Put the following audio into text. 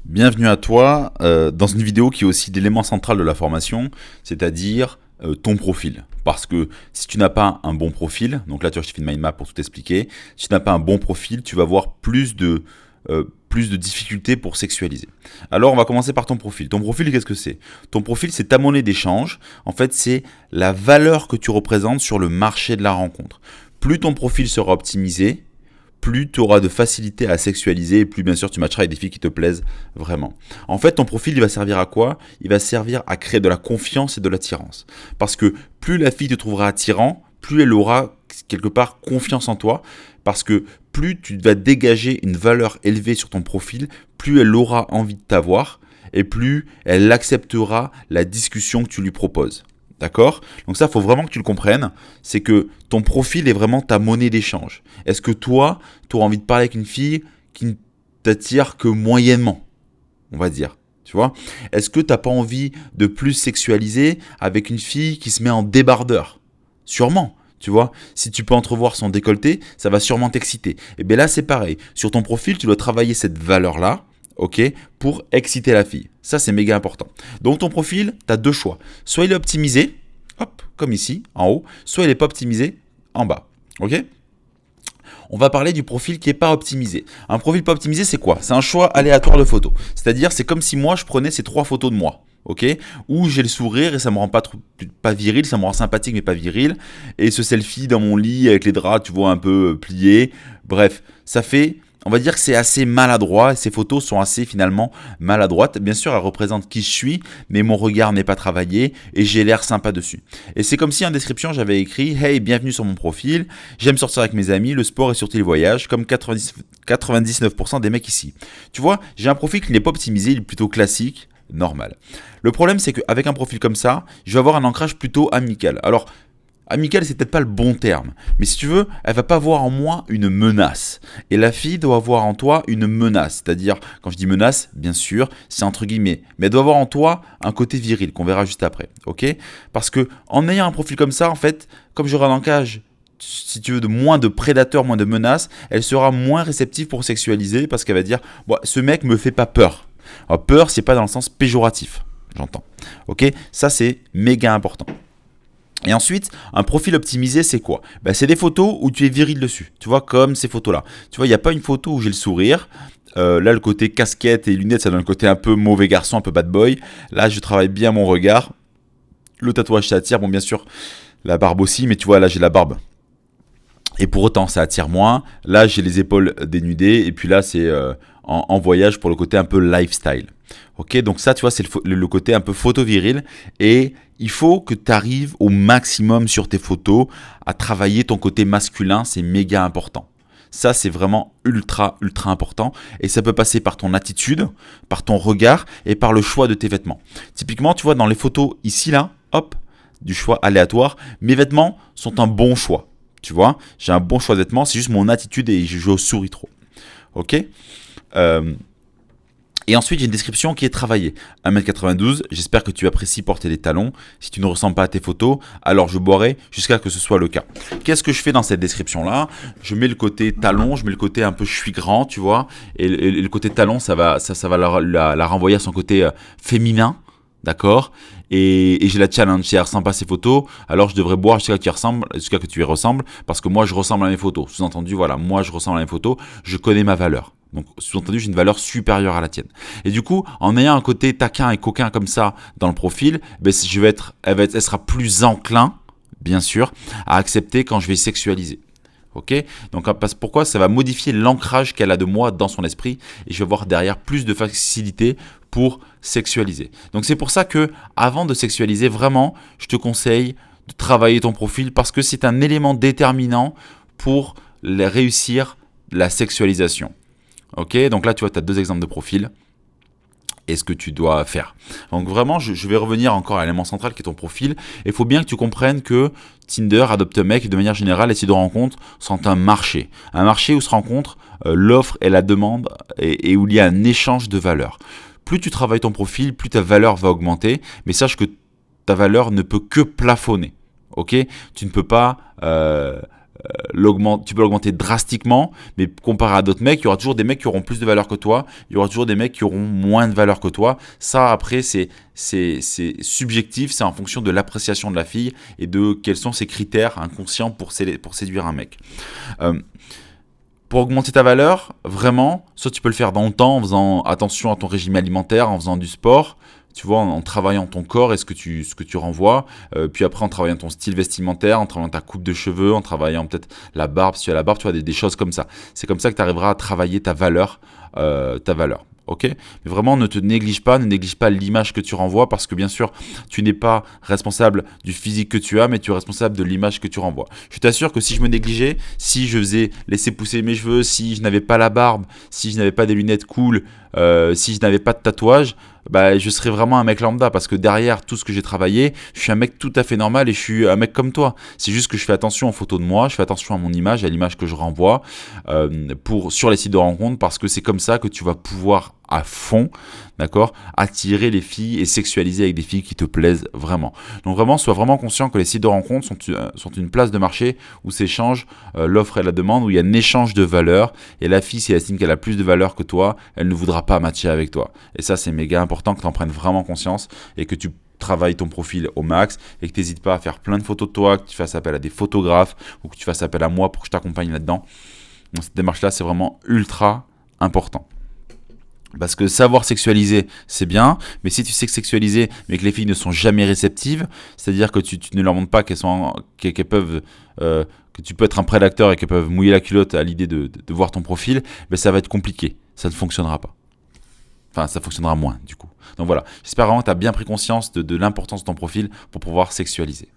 Bienvenue à toi dans une vidéo qui est aussi l'élément central de la formation, c'est-à-dire ton profil. Parce que si tu n'as pas un bon profil, donc là tu vois je te fais une mind map pour tout expliquer, si tu n'as pas un bon profil, tu vas avoir plus de difficultés pour sexualiser. Alors on va commencer par ton profil. Ton profil, qu'est-ce que c'est ? Ton profil, c'est ta monnaie d'échange. En fait, c'est la valeur que tu représentes sur le marché de la rencontre. Plus ton profil sera optimisé, plus tu auras de facilité à sexualiser et plus bien sûr tu matcheras avec des filles qui te plaisent vraiment. En fait, ton profil, il va servir à quoi ? Il va servir à créer de la confiance et de l'attirance. Parce que plus la fille te trouvera attirant, plus elle aura quelque part confiance en toi. Parce que plus tu vas dégager une valeur élevée sur ton profil, plus elle aura envie de t'avoir et plus elle acceptera la discussion que tu lui proposes. D'accord ? Donc ça, il faut vraiment que tu le comprennes. C'est que ton profil est vraiment ta monnaie d'échange. Est-ce que toi, tu auras envie de parler avec une fille qui ne t'attire que moyennement, on va dire ? Tu vois ? Est-ce que tu n'as pas envie de plus sexualiser avec une fille qui se met en débardeur ? Sûrement. Tu vois, si tu peux entrevoir son décolleté, ça va sûrement t'exciter. Et bien là, c'est pareil. Sur ton profil, tu dois travailler cette valeur-là, ok, pour exciter la fille. Ça, c'est méga important. Donc, ton profil, tu as deux choix. Soit il est optimisé, hop, comme ici, en haut, soit il n'est pas optimisé, en bas. Ok ? On va parler du profil qui n'est pas optimisé. Un profil pas optimisé, c'est quoi ? C'est un choix aléatoire de photos. C'est-à-dire, c'est comme si moi, je prenais ces 3 photos de moi. Ok, où j'ai le sourire et ça me rend pas viril, ça me rend sympathique mais pas viril. Et ce selfie dans mon lit avec les draps, tu vois, un peu pliés. Bref, ça fait, on va dire que c'est assez maladroit. Ces photos sont assez finalement maladroites. Bien sûr, elles représentent qui je suis, mais mon regard n'est pas travaillé et j'ai l'air sympa dessus. Et c'est comme si en description, j'avais écrit « Hey, bienvenue sur mon profil. J'aime sortir avec mes amis, le sport et surtout les voyages, comme 99% des mecs ici. » Tu vois, j'ai un profil qui n'est pas optimisé, il est plutôt classique. Normal. Le problème, c'est qu'avec un profil comme ça, je vais avoir un ancrage plutôt amical. Alors, amical, c'est peut-être pas le bon terme, mais si tu veux, elle va pas voir en moi une menace. Et la fille doit voir en toi une menace. C'est-à-dire, quand je dis menace, bien sûr, c'est entre guillemets, mais elle doit voir en toi un côté viril qu'on verra juste après. Ok ? Parce que en ayant un profil comme ça, en fait, comme j'aurai un ancrage, si tu veux, de moins de prédateurs, moins de menaces, elle sera moins réceptive pour sexualiser parce qu'elle va dire, bon, ce mec me fait pas peur. Alors, peur, c'est pas dans le sens péjoratif, j'entends. Ok, ça c'est méga important. Et ensuite, un profil optimisé, c'est quoi ? C'est des photos où tu es viril dessus. Tu vois, comme ces photos-là. Tu vois, il n'y a pas une photo où j'ai le sourire. Là, le côté casquette et lunettes, ça donne le côté un peu mauvais garçon, un peu bad boy. Là, je travaille bien mon regard. Le tatouage, ça attire. Bon, bien sûr, la barbe aussi, mais tu vois, là, j'ai la barbe. Et pour autant, ça attire moins. Là, j'ai les épaules dénudées. Et puis là, c'est en voyage pour le côté un peu lifestyle. Ok, donc ça, tu vois, c'est le côté un peu photo viril. Et il faut que tu arrives au maximum sur tes photos à travailler ton côté masculin. C'est méga important. Ça, c'est vraiment ultra, ultra important. Et ça peut passer par ton attitude, par ton regard et par le choix de tes vêtements. Typiquement, tu vois, dans les photos ici, là, hop, du choix aléatoire, mes vêtements sont un bon choix. Tu vois, j'ai un bon choix de vêtements, c'est juste mon attitude et je souris trop. Ok ? Et ensuite, j'ai une description qui est travaillée. 1m92, j'espère que tu apprécies porter des talons. Si tu ne ressembles pas à tes photos, alors je boirai jusqu'à que ce soit le cas. Qu'est-ce que je fais dans cette description-là ? Je mets le côté talon, je mets le côté un peu je suis grand, tu vois. Et le côté talon, ça va la renvoyer à son côté féminin. D'accord ? Et j'ai la challenge, si elle ressemble pas à ses photos, alors je devrais boire jusqu'à que tu y ressembles, parce que moi je ressemble à mes photos. Sous-entendu, voilà, moi je ressemble à mes photos, je connais ma valeur. Donc sous-entendu, j'ai une valeur supérieure à la tienne. Et du coup, en ayant un côté taquin et coquin comme ça dans le profil, elle sera plus enclin, bien sûr, à accepter quand je vais sexualiser. Ok ? Donc pourquoi ? Ça va modifier l'ancrage qu'elle a de moi dans son esprit et je vais avoir derrière plus de facilité pour sexualiser. Donc c'est pour ça que avant de sexualiser, vraiment, je te conseille de travailler ton profil parce que c'est un élément déterminant pour réussir la sexualisation. Ok ? Donc là, tu vois, tu as 2 exemples de profils. Et ce que tu dois faire. Donc vraiment, je vais revenir encore à l'élément central qui est ton profil. Et il faut bien que tu comprennes que Tinder, Adopt a Mec et de manière générale, les sites de rencontres sont un marché. Un marché où se rencontrent l'offre et la demande et où il y a un échange de valeurs. Plus tu travailles ton profil, plus ta valeur va augmenter. Mais sache que ta valeur ne peut que plafonner. Ok ? Tu ne peux pas tu peux l'augmenter drastiquement, mais comparé à d'autres mecs, il y aura toujours des mecs qui auront plus de valeur que toi, il y aura toujours des mecs qui auront moins de valeur que toi. Ça, après, c'est subjectif, c'est en fonction de l'appréciation de la fille et de quels sont ses critères inconscients pour séduire un mec. Pour augmenter ta valeur, vraiment, soit tu peux le faire dans le temps en faisant attention à ton régime alimentaire, en faisant du sport, tu vois, en travaillant ton corps et ce que tu renvoies, puis après en travaillant ton style vestimentaire, en travaillant ta coupe de cheveux, en travaillant peut-être la barbe, si tu as la barbe, tu vois, des choses comme ça. C'est comme ça que tu arriveras à travailler ta valeur. Ok, mais vraiment ne néglige pas l'image que tu renvoies parce que bien sûr tu n'es pas responsable du physique que tu as, mais tu es responsable de l'image que tu renvoies. Je t'assure que si je me négligeais, si je faisais laisser pousser mes cheveux, si je n'avais pas la barbe, si je n'avais pas des lunettes cool, si je n'avais pas de tatouage, bah, je serais vraiment un mec lambda parce que derrière tout ce que j'ai travaillé, je suis un mec tout à fait normal et je suis un mec comme toi. C'est juste que je fais attention aux photos de moi, je fais attention à mon image, à l'image que je renvoie sur les sites de rencontres parce que c'est comme ça que tu vas pouvoir à fond, d'accord, attirer les filles et sexualiser avec des filles qui te plaisent vraiment. Donc vraiment, sois vraiment conscient que les sites de rencontres sont une place de marché où s'échange l'offre et la demande, où il y a un échange de valeur et la fille, si elle estime qu'elle a plus de valeur que toi, elle ne voudra pas matcher avec toi. Et ça, c'est méga important que tu en prennes vraiment conscience et que tu travailles ton profil au max et que tu n'hésites pas à faire plein de photos de toi, que tu fasses appel à des photographes ou que tu fasses appel à moi pour que je t'accompagne là-dedans. Donc cette démarche-là, c'est vraiment ultra important. Parce que savoir sexualiser, c'est bien, mais si tu sais sexualiser, mais que les filles ne sont jamais réceptives, c'est-à-dire que tu ne leur montres pas qu'elles peuvent, que tu peux être un prédateur et qu'elles peuvent mouiller la culotte à l'idée de voir ton profil, ben ça va être compliqué, ça ne fonctionnera pas. Enfin, ça fonctionnera moins du coup. Donc voilà, j'espère vraiment que tu as bien pris conscience de l'importance de ton profil pour pouvoir sexualiser.